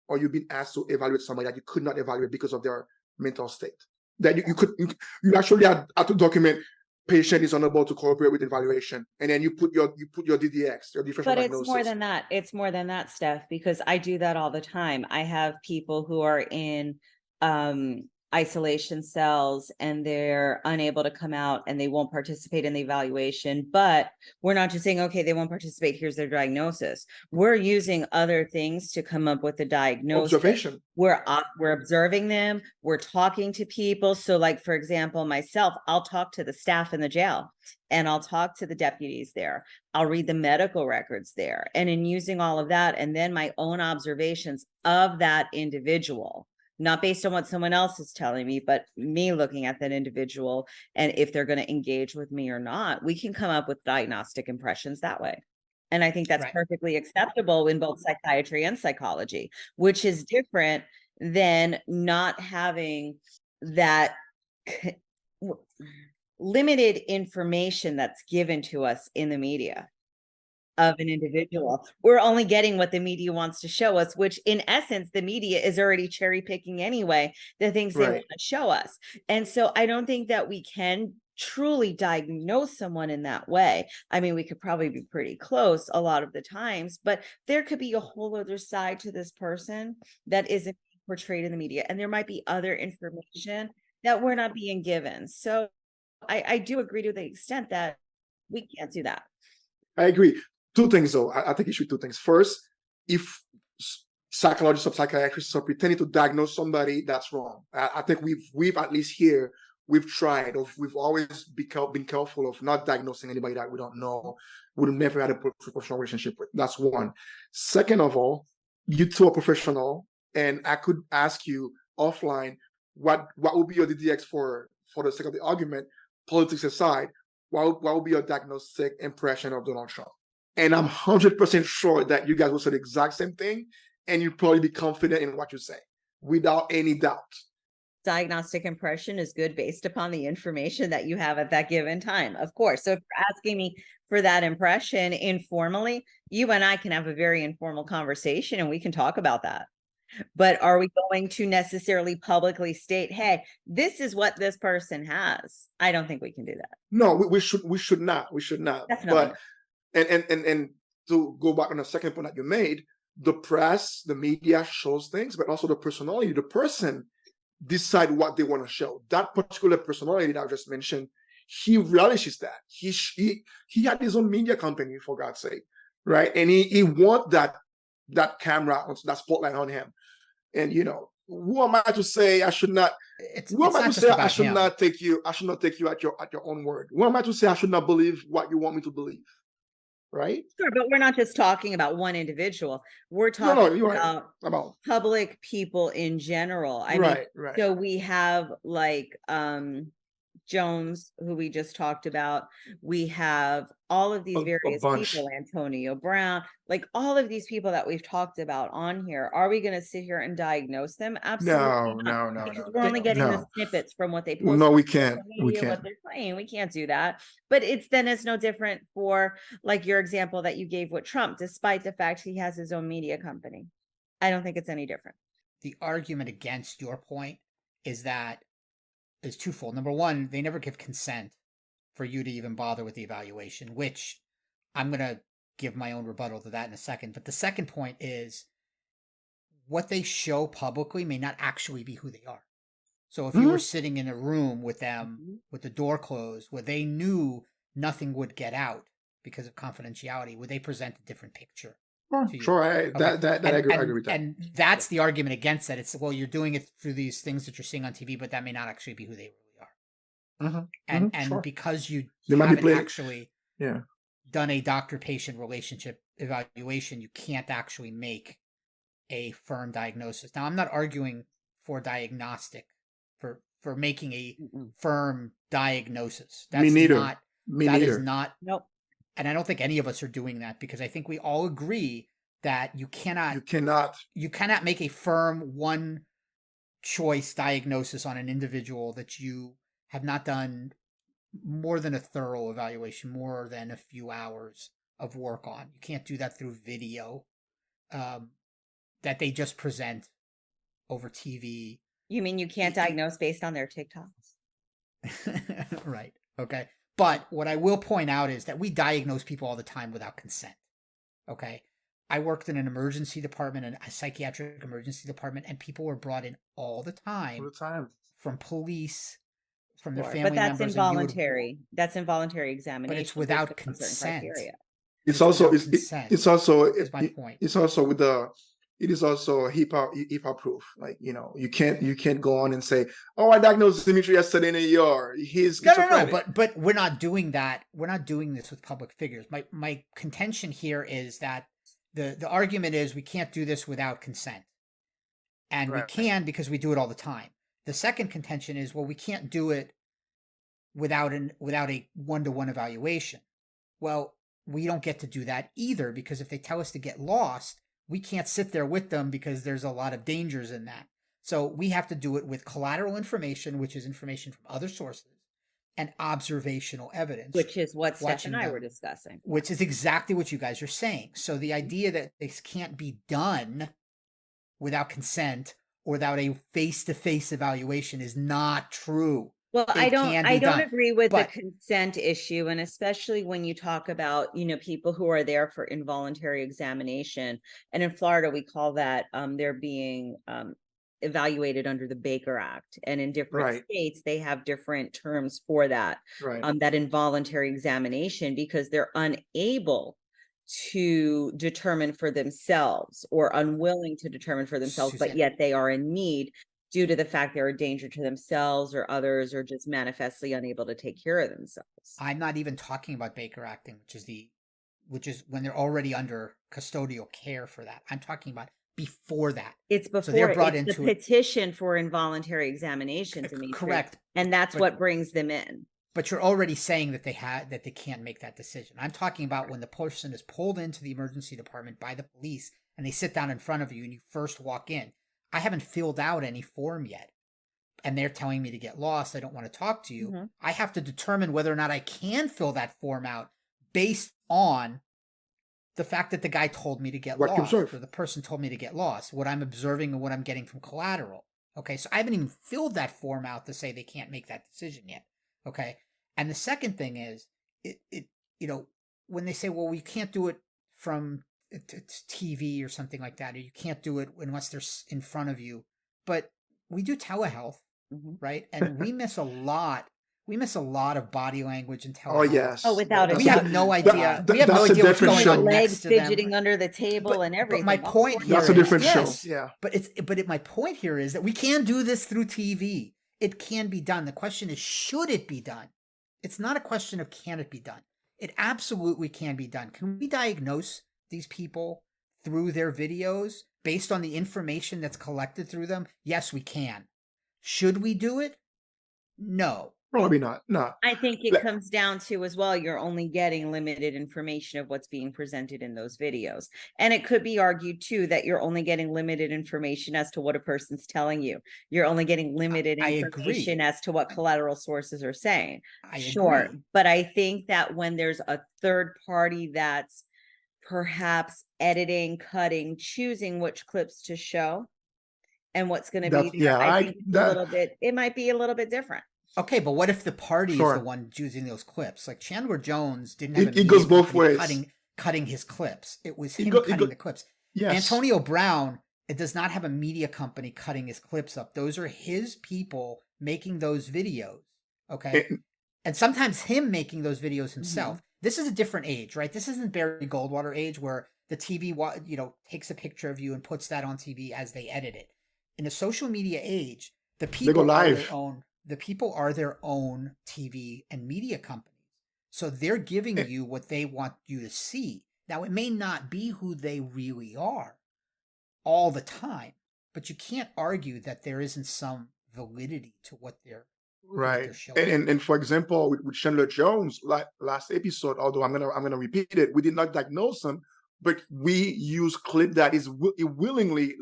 or you've been asked to evaluate somebody that you could not evaluate because of their mental state? That you actually had to document patient is unable to cooperate with evaluation, and then you put your DDX, your differential diagnosis. But it's more than that. It's more than that, Steph, because I do that all the time. I have people who are in isolation cells and they're unable to come out and they won't participate in the evaluation. But we're not just saying, okay, they won't participate, here's their diagnosis. We're using other things to come up with the diagnosis. Observation. We're observing them. We're talking to people. So like, for example, myself, I'll talk to the staff in the jail and I'll talk to the deputies there. I'll read the medical records there. And in using all of that, and then my own observations of that individual, not based on what someone else is telling me, but me looking at that individual and if they're going to engage with me or not, we can come up with diagnostic impressions that way. And I think that's perfectly acceptable in both psychiatry and psychology, which is different than not having that limited information that's given to us in the media of an individual. We're only getting what the media wants to show us, which in essence, the media is already cherry picking anyway, the things they want to show us. And so I don't think that we can truly diagnose someone in that way. I mean, we could probably be pretty close a lot of the times, but there could be a whole other side to this person that isn't portrayed in the media. And there might be other information that we're not being given. So I do agree to the extent that we can't do that. I agree. Two things, though. I think you should do two things. First, if psychologists or psychiatrists are pretending to diagnose somebody, that's wrong. I think we've at least here, we've tried, or we've always been careful of not diagnosing anybody that we don't know, we've never had a professional relationship with. That's one. Second of all, you two are professional, and I could ask you offline, what would be your DDX for the sake of the argument, politics aside, what would be your diagnostic impression of Donald Trump? And I'm 100% sure that you guys will say the exact same thing, and you'll probably be confident in what you say, without any doubt. Diagnostic impression is good based upon the information that you have at that given time, of course. So if you're asking me for that impression informally, you and I can have a very informal conversation and we can talk about that. But are we going to necessarily publicly state, hey, this is what this person has? I don't think we can do that. No, we should not. We should not. Definitely. But and to go back on the second point that you made, the press, the media shows things, but also the personality, the person decide what they want to show. That particular personality that I just mentioned, he relishes that. He had his own media company, for God's sake, right? And he want that camera, that spotlight on him. And who am I to say I should not? Who am I to say I should not take you? I should not take you at your own word. Who am I to say I should not believe what you want me to believe? Right? Sure, but we're not just talking about one individual. We're talking about public people in general. I mean, so we have like Jones, who we just talked about. We have all of these various people, Antonio Brown, like all of these people that we've talked about on here. Are we going to sit here and diagnose them? Absolutely not. No. Because we're only getting the snippets from what they post. No, we can't. We can't. What they're playing. We can't do that. But it's no different for like your example that you gave with Trump, despite the fact he has his own media company. I don't think it's any different. The argument against your point is twofold. Number one, they never give consent for you to even bother with the evaluation, which I'm going to give my own rebuttal to that in a second. But the second point is what they show publicly may not actually be who they are. So if you were sitting in a room with them with the door closed, where they knew nothing would get out because of confidentiality, would they present a different picture? Sure, I agree with that. And that's the argument against that. It's, well, you're doing it through these things that you're seeing on TV, but that may not actually be who they really are. And because you haven't actually done a doctor-patient relationship evaluation, you can't actually make a firm diagnosis. Now, I'm not arguing for diagnostic, for making a firm diagnosis. That's Me neither. That is not. Nope. And I don't think any of us are doing that, because I think we all agree that you cannot make a firm one choice diagnosis on an individual that you have not done more than a thorough evaluation, more than a few hours of work on. You can't do that through video that they just present over TV. You mean you can't diagnose based on their TikToks? Right. Okay. But what I will point out is that we diagnose people all the time without consent. Okay. I worked in an emergency department, and a psychiatric emergency department, and people were brought in all the time from police, from their family members. But that's involuntary. That's involuntary examination. But it's without consent. It's also my point. It's also with it is also HIPAA proof. Like, you can't go on and say, oh, I diagnosed Dmitry yesterday in a ER. He's no. But we're not doing that. We're not doing this with public figures. My contention here is that the argument is we can't do this without consent, and we can because we do it all the time. The second contention is, well, we can't do it without a one-to-one evaluation. Well, we don't get to do that either, because if they tell us to get lost, we can't sit there with them because there's a lot of dangers in that. So we have to do it with collateral information, which is information from other sources, and observational evidence. Which is what Steph and I were discussing. Which is exactly what you guys are saying. So the idea that this can't be done without consent or without a face-to-face evaluation is not true. Well, I don't done. agree with But the consent issue, and especially when you talk about, people who are there for involuntary examination. And in Florida, we call that they're being evaluated under the Baker Act. And in different Right. states, they have different terms for that, Right. that involuntary examination, because they're unable to determine for themselves or unwilling to determine for themselves, but Suzanne, yet they are in need due to the fact they're a danger to themselves or others, or just manifestly unable to take care of themselves. I'm not even talking about Baker acting, which is when they're already under custodial care for that. I'm talking about before that. It's before, so they're brought it's into the petition for involuntary examination, Dmitry. Correct. And that's But- what brings them in. But you're already saying that they can't make that decision. I'm talking about when the person is pulled into the emergency department by the police and they sit down in front of you and you first walk in. I haven't filled out any form yet, and they're telling me to get lost. I don't want to talk to you. Mhm. I have to determine whether or not I can fill that form out based on the fact that the guy told me to get What you lost, observe. or the person told me to get lost, what I'm observing and what I'm getting from collateral. Okay, so I haven't even filled that form out to say they can't make that decision yet. Okay, and the second thing is, when they say, well, we can't do it from TV or something like that, or you can't do it unless they're in front of you. But we do telehealth, right? And we miss a lot. We miss a lot of body language and telehealth. Oh yes. Oh, without a We doubt. have no idea. We have that's no a idea what's different going show. on next Legs to them. fidgeting under the table and everything. But my point here That's a different is, show. yes, Yeah. But my point here is that we can do this through TV. It can be done. The question is, should it be done? It's not a question of can it be done. It absolutely can be done. Can we diagnose these people through their videos based on the information that's collected through them? Yes, we can. Should we do it? No. Probably not. No. I think it comes down to, as well, you're only getting limited information of what's being presented in those videos. And it could be argued too that you're only getting limited information as to what a person's telling you. You're only getting limited I information agree. as to what collateral sources are saying. I Sure. agree. But I think that when there's a third party that's perhaps editing, cutting, choosing which clips to show and what's going to be there, I think it might be a little bit different. Okay, but what if the party is Sure. the one choosing those clips? Like Chandler Jones didn't have It goes both ways. cutting his clips. It was him cutting the clips. Yes. Antonio Brown, it does not have a media company cutting his clips up. Those are his people making those videos. Okay. And sometimes him making those videos himself. This is a different age, right? This isn't Barry Goldwater age where the TV, takes a picture of you and puts that on TV as they edit it. In a social media age, the people go are live. their own. The people are their own TV and media companies. So they're giving you what they want you to see. Now, it may not be who they really are all the time, but you can't argue that there isn't some validity to what they're Right. showing. And for example, with Chandler Jones, like last episode, although I'm gonna repeat it, we did not diagnose him, but we use clip that is willingly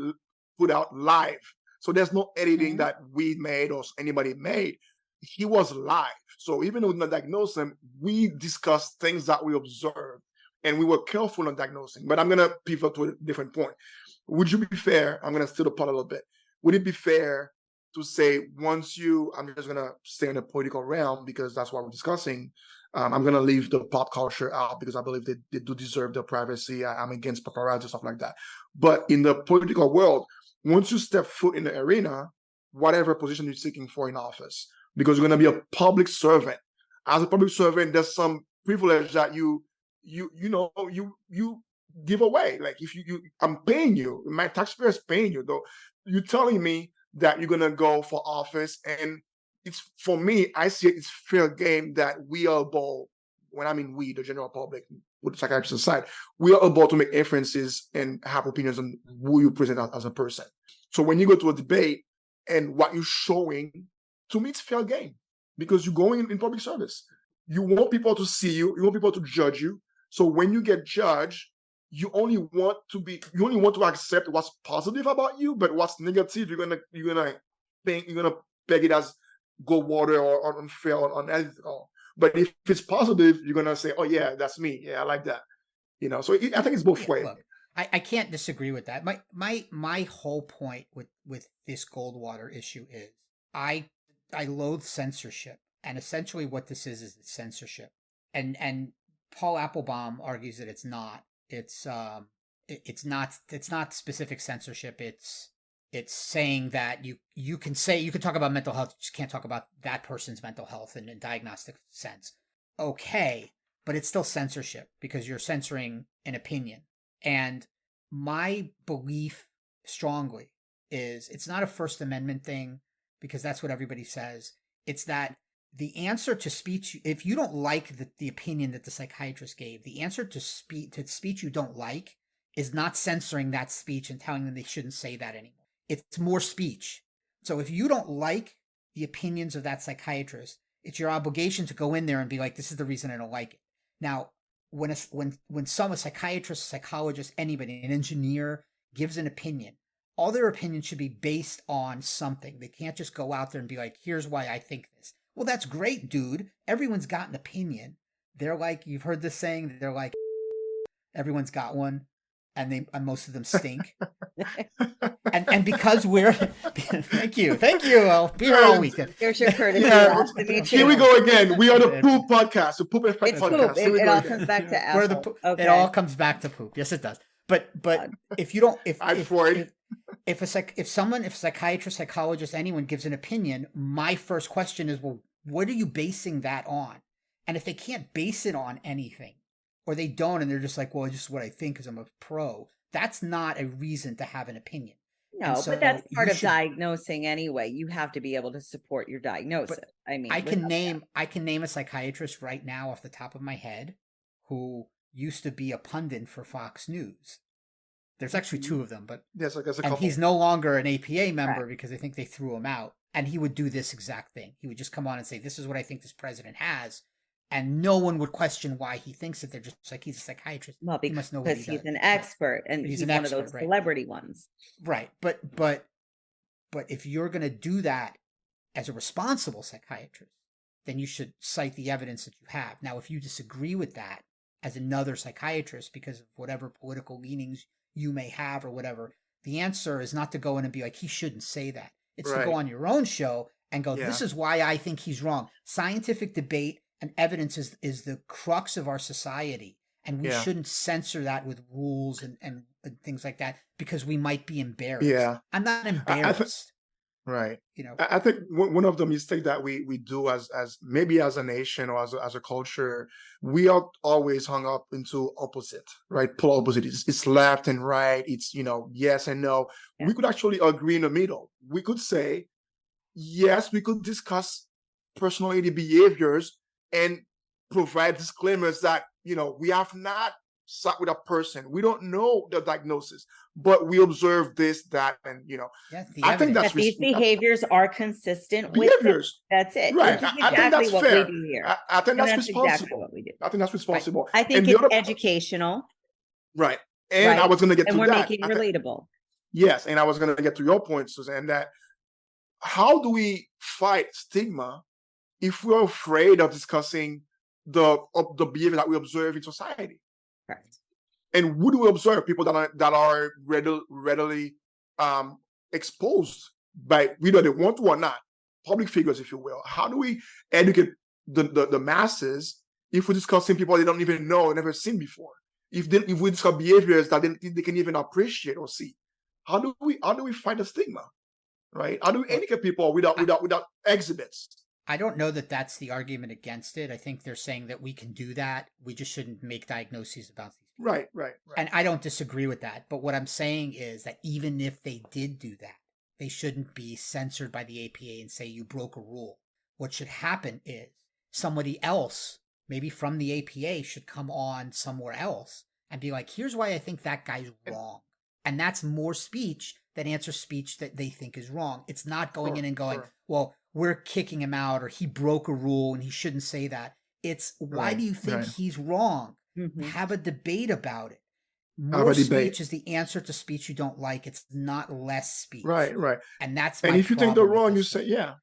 put out live. So there's no editing that we made or anybody made. He was live. So even though we did not diagnose him, we discussed things that we observed and we were careful on diagnosing. But I'm going to pivot to a different point. Would you be fair? I'm going to steal the part a little bit. Would it be fair to say I'm just going to stay in the political realm because that's what we're discussing. I'm going to leave the pop culture out because I believe they do deserve their privacy. I'm against paparazzi, stuff like that. But in the political world, once you step foot in the arena, whatever position you're seeking for in office, because you're going to be a public servant. As a public servant, there's some privilege that you give away. Like if I'm paying you, my taxpayers paying you, though. You're telling me that you're going to go for office, and it's, for me, I see it's fair game that we are able, when I mean we, the general public, with psychiatrists aside, we are able to make inferences and have opinions on who you present as a person. So when you go to a debate and what you're showing, to me, it's fair game because you're going in public service. You want people to see you. You want people to judge you. So when you get judged, you only want to accept what's positive about you, but what's negative, you're gonna peg it as Goldwater or unfair or unethical. But if it's positive, you're gonna say, "Oh yeah, that's me. Yeah, I like that." So I think it's both ways. Look, I can't disagree with that. My whole point with this Goldwater issue is I I loathe censorship, and essentially what this is censorship. And Paul Applebaum argues that it's not. It's not specific censorship. It's saying that you can talk about mental health, you just can't talk about that person's mental health in a diagnostic sense. Okay, but it's still censorship because you're censoring an opinion. And my belief strongly is it's not a First Amendment thing because that's what everybody says. It's that the answer to speech, if you don't like the opinion that the psychiatrist gave, the answer to speech you don't like is not censoring that speech and telling them they shouldn't say that anymore. It's more speech. So if you don't like the opinions of that psychiatrist, it's your obligation to go in there and be like, this is the reason I don't like it. Now, when a psychiatrist, psychologist, anybody, an engineer gives an opinion, all their opinions should be based on something. They can't just go out there and be like, here's why I think this. Well, that's great, dude. Everyone's got an opinion. They're like, you've heard this saying, they're like, everyone's got one. And most of them stink. and because we're thank you. I'll be here all weekend. Here's your courtesy. Yeah. Here we go again. We are the poop podcast, the poop effect podcast. It all comes back to asshole. It all comes back to poop. Yes, it does. But if you don't, if a psychiatrist, psychologist, anyone gives an opinion, my first question is, well, what are you basing that on? And if they can't base it on anything, or they don't, and they're just like, well, it's just what I think because I'm a pro, that's not a reason to have an opinion. No, so but that's part of diagnosing anyway. You have to be able to support your diagnosis. I mean, I can name a psychiatrist right now off the top of my head who used to be a pundit for Fox News. There's actually two of them, but there's a couple. And he's no longer an APA member because I think they threw him out. And he would do this exact thing. He would just come on and say, this is what I think this president has. And no one would question why he thinks that. They're just like, he's a psychiatrist. Well, he must know what because he's an expert, and he's one of those celebrity ones. Right. But if you're going to do that as a responsible psychiatrist, then you should cite the evidence that you have. Now, if you disagree with that as another psychiatrist because of whatever political leanings you may have or whatever, the answer is not to go in and be like, he shouldn't say that. It's to go on your own show and go, this is why I think he's wrong. Scientific debate and evidence is the crux of our society, and we shouldn't censor that with rules and things like that because we might be embarrassed. Yeah, I'm not embarrassed. Right. I think one of the mistakes that we do as maybe as a nation or as a culture, we are always hung up into opposite, right? Polar opposite. It's left and right. It's yes and no. Yeah. We could actually agree in the middle. We could say, yes, we could discuss personality behaviors and provide disclaimers that, we have not sat with a person. We don't know the diagnosis, but we observe this, that, and, I think that's these behaviors are consistent behaviors. With that's it. Right. I think that's what fair. We do here. I think that's responsible. Exactly what we do. I think that's responsible. I think it's educational. Right. And I was going to get to that. And we're making it relatable. Yes. And I was going to get to your point, Suzanne, that how do we fight stigma if we're afraid of discussing the behavior that we observe in society? Correct. And who do we observe? People that are readily exposed by whether they want to or not, public figures, if you will. How do we educate the masses if we're discussing people they don't even know, never seen before? If we discuss behaviors that they can even appreciate or see, how do we fight the stigma, right? How do we educate people without exhibits? I don't know that that's the argument against it. I think they're saying that we can do that. We just shouldn't make diagnoses about these people. Right. And I don't disagree with that. But what I'm saying is that even if they did do that, they shouldn't be censored by the APA and say you broke a rule. What should happen is somebody else, maybe from the APA, should come on somewhere else and be like, here's why I think that guy's wrong. And that's more speech that answers speech that they think is wrong. It's not going in and going, well, we're kicking him out or he broke a rule and he shouldn't say that. It's why do you think he's wrong? Mm-hmm. Have a debate about it. More speech is the answer to speech you don't like. It's not less speech. Right. And that's and if you think they're wrong, you say, yeah.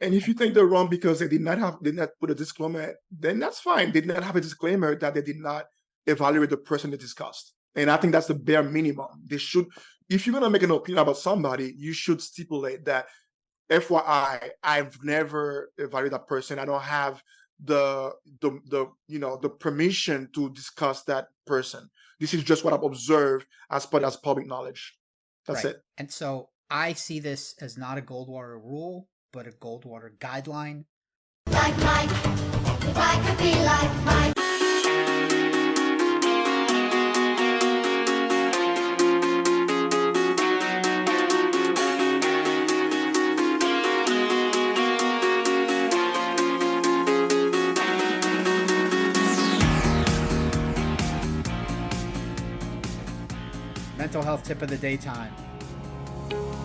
And if you think they're wrong because they did not put a disclaimer, then that's fine. They did not have a disclaimer that they did not evaluate the person they discussed. And I think that's the bare minimum. They should, if you're going to make an opinion about somebody, you should stipulate that FYI, I've never evaluated that person. I don't have the permission to discuss that person. This is just what I've observed as public knowledge. That's it. And so I see this as not a Goldwater rule, but a Goldwater guideline. Like Mike, if I could be like Mike. Mental health tip of the day time.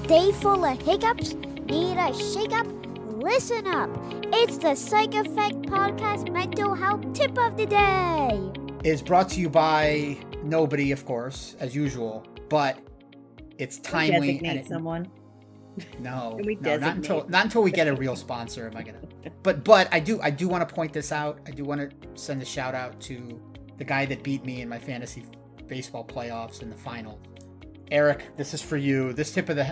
Day full of hiccups? Need a shake up? Listen up. It's the Psych Effect Podcast Mental Health Tip of the Day. Is brought to you by nobody, of course, as usual, but it's timely. Designate someone. No, not until we get a real sponsor am I gonna. But I do want to point this out. I do want to send a shout out to the guy that beat me in my fantasy baseball playoffs in the final. Eric, this is for you. This tip of the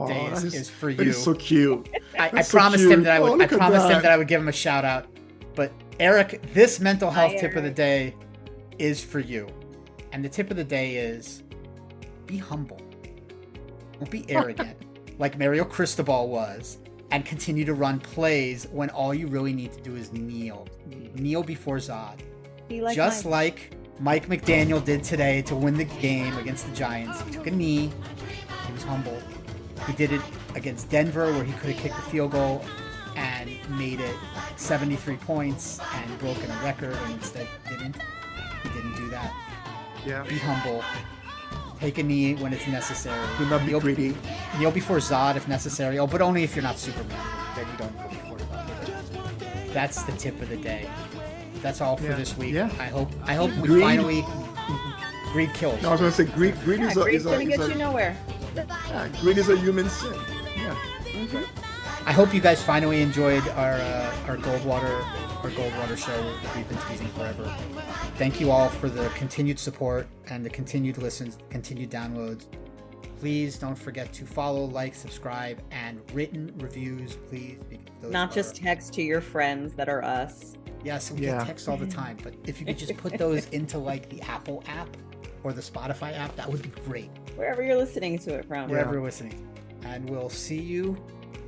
day is for you. It's so cute. I promised him that I would give him a shout out. But Eric, this mental health tip of the day is for you. And the tip of the day is be humble. Don't be arrogant like Mario Cristobal was, and continue to run plays when all you really need to do is kneel. Kneel before Zod. Like Mike McDaniel did today to win the game against the Giants. He took a knee. He was humble. He did it against Denver, where he could have kicked the field goal and made it 73 points and broken a record, and instead didn't. He didn't do that. Yeah. Be humble. Take a knee when it's necessary. Do not be greedy. Kneel before Zod if necessary. Oh, but only if you're not Superman. Then you don't kneel before Zod. That's the tip of the day. That's all for this week. Yeah. I hope we finally greed kills. No, I was going to say greed is gonna get you nowhere. Greed is a human sin. Yeah. Okay. I hope you guys finally enjoyed our Goldwater show that we've been teasing forever. Thank you all for the continued support and the continued listens, continued downloads. Please don't forget to follow, like, subscribe, and written reviews, please. Not just text to your friends that are us. Yes, we get texts all the time, but if you could just put those into like the Apple app or the Spotify app, that would be great. Wherever you're listening to it from. Wherever you're listening. And we'll see you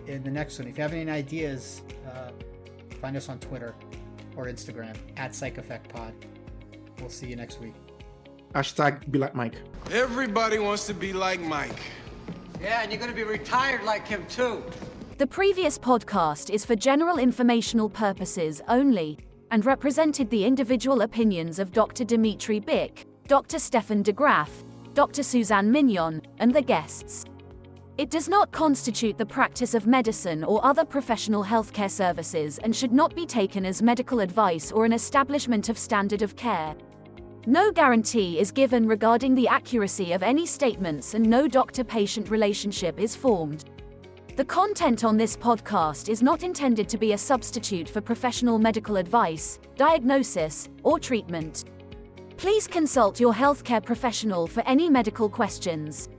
in the next one. If you have any ideas, find us on Twitter or Instagram @PsychEffectPod. We'll see you next week. # be like Mike. Everybody wants to be like Mike. Yeah, and you're going to be retired like him too. The previous podcast is for general informational purposes only, and represented the individual opinions of Dr. Dmitry Bick, Dr. Stephen DeGraff, Dr. Suzanne Mignon, and the guests. It does not constitute the practice of medicine or other professional healthcare services and should not be taken as medical advice or an establishment of standard of care. No guarantee is given regarding the accuracy of any statements, and no doctor-patient relationship is formed. The content on this podcast is not intended to be a substitute for professional medical advice, diagnosis, or treatment. Please consult your healthcare professional for any medical questions.